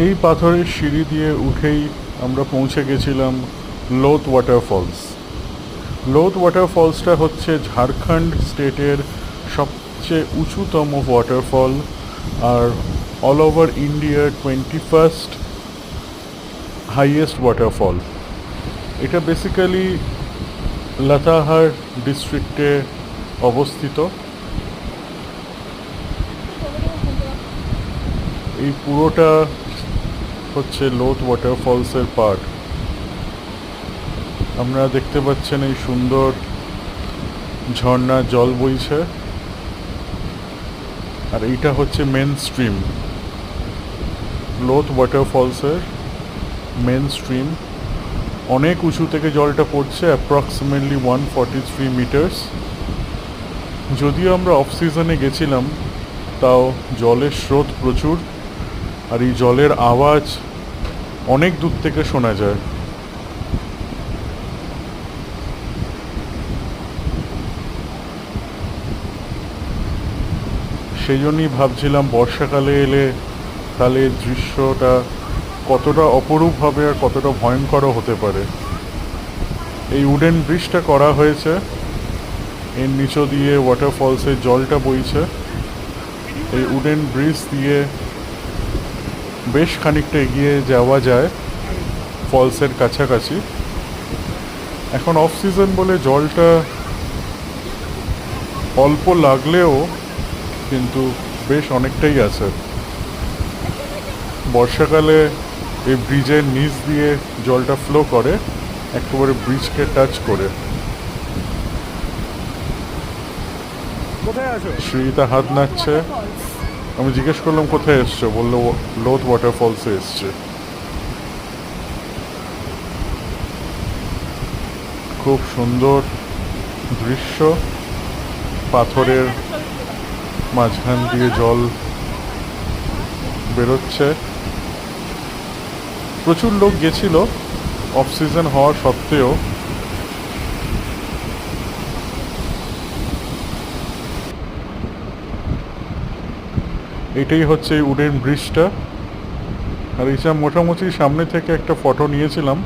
এই পাথরের সিঁড়ি দিয়ে উঠেই আমরা পৌঁছে গেছিলাম লোথ ওয়াটারফলস। লোথ ওয়াটারফলসটা হচ্ছে ঝাড়খণ্ড স্টেটের সবচেয়ে উঁচুতম ওয়াটারফল, আর অল ওভার ইন্ডিয়ার 21st হাইয়েস্ট ওয়াটারফল। এটা বেসিক্যালি লাতাহার ডিস্ট্রিক্টে অবস্থিত। এই পুরোটা হচ্ছে লোথ ওয়াটারফলসের পার্ট। আপনারা দেখতে পাচ্ছেন এই সুন্দর ঝর্ণার জল বইছে, আর এইটা হচ্ছে মেন স্ট্রিম, লোথ ওয়াটারফলসের মেন স্ট্রিম। অনেক উঁচু থেকে জলটা পড়ছে, অ্যাপ্রক্সিমেটলি 143 মিটার্স। যদিও আমরা অফ সিজনে গেছিলাম, তাও জলের স্রোত প্রচুর, আর এই জলের আওয়াজ অনেক দূর থেকে শোনা যায়। সেই জন্যই ভাবছিলাম বর্ষাকালে এলে তাহলে দৃশ্যটা কতটা অপরূপ হবে আর কতটা ভয়ঙ্করও হতে পারে। এই উডেন ব্রিজটা করা হয়েছে, এর নিচ দিয়ে ওয়াটারফলসের জলটা বইছে। এই উডেন ব্রিজ দিয়ে বেশ খানিকটা এগিয়ে যাওয়া যায় ফলসের কাছাকাছি। এখন অফ সিজন বলে জলটা অল্প লাগলেও কিন্তু বেশ অনেকটাই আছে। বর্ষাকালে এই ব্রিজের নিচ দিয়ে জলটা ফ্লো করে একেবারে ব্রিজকে টাচ করে। শ্রীতা হাত নাচছে। আমি জিজ্ঞেস করলাম কোথায় এসছো, বললো লোথ ওয়াটারফলসে এসছে। খুব সুন্দর দৃশ্য, পাথরের মাঝখান দিয়ে জল বেরোচ্ছে। প্রচুর লোক গেছিল অফ সিজন হওয়া সত্ত্বেও। এটাই হচ্ছে এই উডেন ব্রিজটা। আর এইটা মোটামুটি সামনে থেকে একটা ফটো নিয়েছিলাম।